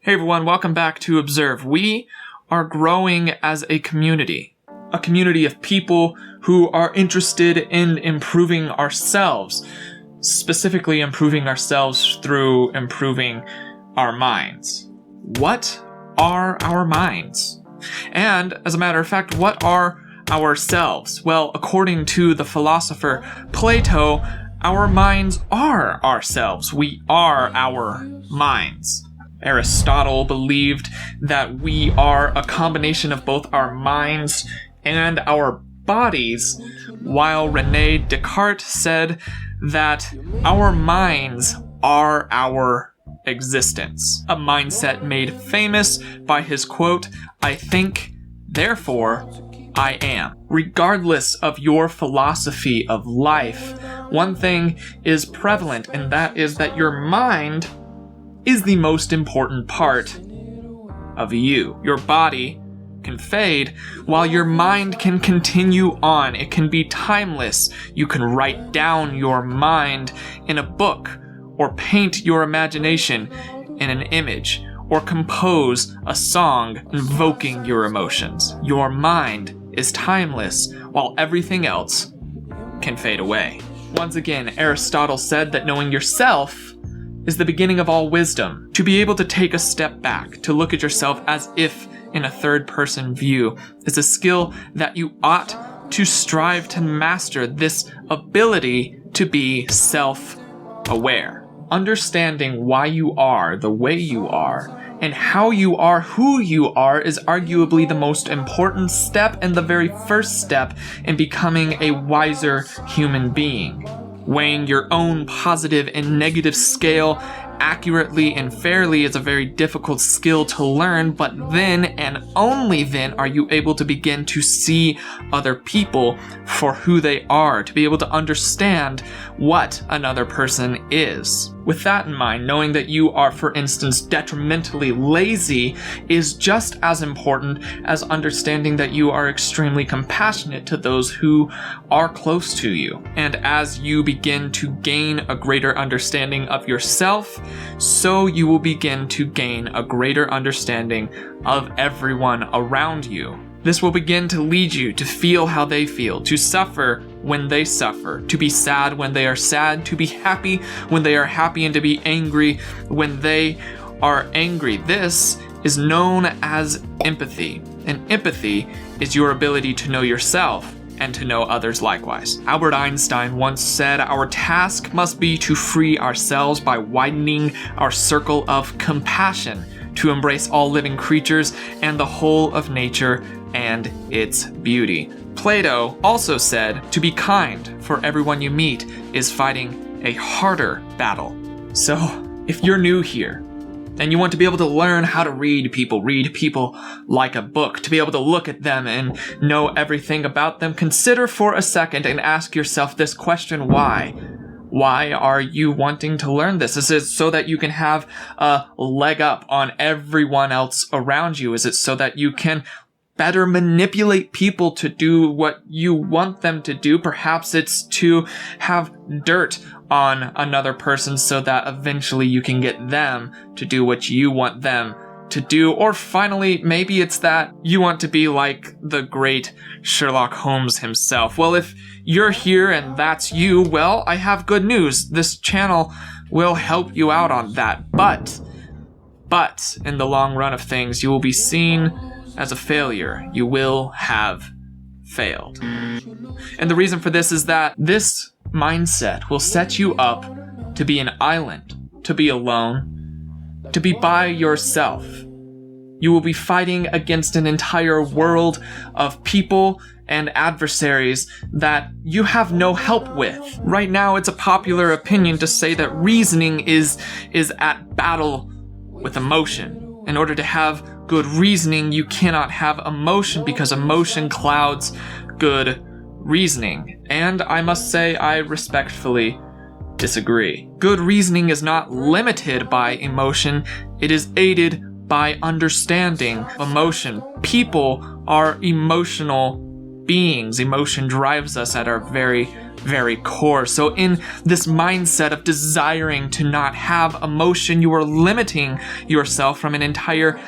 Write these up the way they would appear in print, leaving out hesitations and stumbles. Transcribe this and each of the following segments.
Hey everyone, welcome back to Observe. We are growing as a community of people who are interested in improving ourselves, specifically improving ourselves through improving our minds. What are our minds? And as a matter of fact, what are ourselves? Well, according to the philosopher Plato, our minds are ourselves. We are our minds. Aristotle believed that we are a combination of both our minds and our bodies, while René Descartes said that our minds are our existence. A mindset made famous by his quote, "I think, therefore I am." Regardless of your philosophy of life, one thing is prevalent, and that is that your mind is the most important part of you. Your body can fade, while your mind can continue on. It can be timeless. You can write down your mind in a book, or paint your imagination in an image, or compose a song invoking your emotions. Your mind is timeless, while everything else can fade away. Once again, Aristotle said that knowing yourself is the beginning of all wisdom. To be able to take a step back, to look at yourself as if in a third-person view, is a skill that you ought to strive to master. This ability to be self-aware. Understanding why you are the way you are, and how you are who you are, is arguably the most important step and the very first step in becoming a wiser human being. Weighing your own positive and negative scale accurately and fairly is a very difficult skill to learn, but then and only then are you able to begin to see other people for who they are, to be able to understand what another person is. With that in mind, knowing that you are, for instance, detrimentally lazy is just as important as understanding that you are extremely compassionate to those who are close to you. And as you begin to gain a greater understanding of yourself, so you will begin to gain a greater understanding of everyone around you. This will begin to lead you to feel how they feel, to suffer when they suffer, to be sad when they are sad, to be happy when they are happy, and to be angry when they are angry. This is known as empathy, and empathy is your ability to know yourself and to know others likewise. Albert Einstein once said, "Our task must be to free ourselves by widening our circle of compassion, to embrace all living creatures and the whole of nature and its beauty." Plato also said, "To be kind, for everyone you meet is fighting a harder battle." So, if you're new here, and you want to be able to learn how to read people like a book, to be able to look at them and know everything about them, consider for a second and ask yourself this question: why? Why are you wanting to learn this? Is it so that you can have a leg up on everyone else around you? Is it so that you can better manipulate people to do what you want them to do? Perhaps it's to have dirt on another person so that eventually you can get them to do what you want them to do. Or finally, maybe it's that you want to be like the great Sherlock Holmes himself. Well, if you're here and that's you, well, I have good news. This channel will help you out on that. But in the long run of things, you will be seen as a failure. You will have failed. And the reason for this is that this mindset will set you up to be an island, to be alone, to be by yourself. You will be fighting against an entire world of people and adversaries that you have no help with. Right now, it's a popular opinion to say that reasoning is at battle with emotion. In order to have good reasoning, you cannot have emotion, because emotion clouds good reasoning. And I must say, I respectfully disagree. Good reasoning is not limited by emotion, it is aided by understanding emotion. People are emotional beings. Emotion drives us at our very very core. So in this mindset of desiring to not have emotion, you are limiting yourself from an entire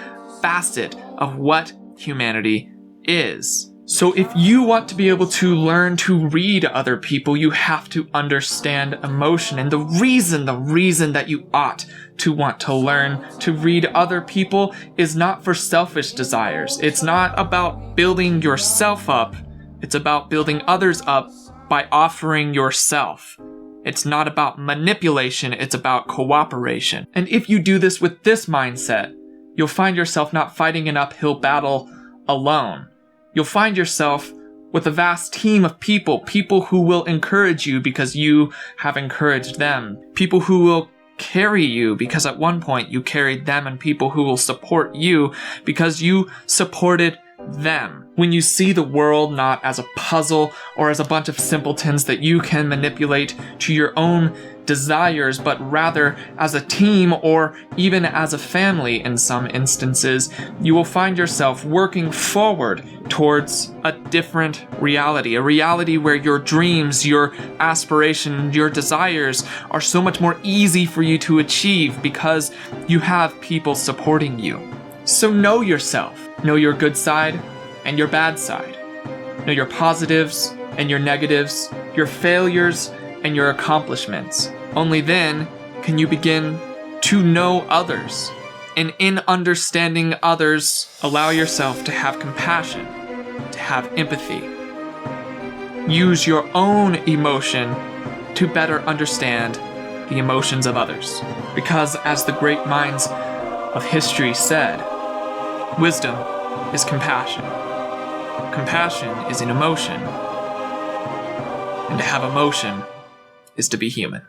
facet of what humanity is. So if you want to be able to learn to read other people, you have to understand emotion. And the reason that you ought to want to learn to read other people is not for selfish desires. It's not about building yourself up. It's about building others up by offering yourself. It's not about manipulation, it's about cooperation. And if you do this with this mindset, you'll find yourself not fighting an uphill battle alone. You'll find yourself with a vast team of people who will encourage you because you have encouraged them, people who will carry you because at one point you carried them, and people who will support you because you supported them. When you see the world not as a puzzle or as a bunch of simpletons that you can manipulate to your own desires, but rather as a team or even as a family in some instances, you will find yourself working forward towards a different reality, a reality where your dreams, your aspirations, your desires are so much more easy for you to achieve because you have people supporting you. So know yourself. Know your good side and your bad side. Know your positives and your negatives, your failures and your accomplishments. Only then can you begin to know others. And in understanding others, allow yourself to have compassion, to have empathy. Use your own emotion to better understand the emotions of others. Because as the great minds of history said, wisdom is compassion. Compassion is an emotion. And to have emotion is to be human.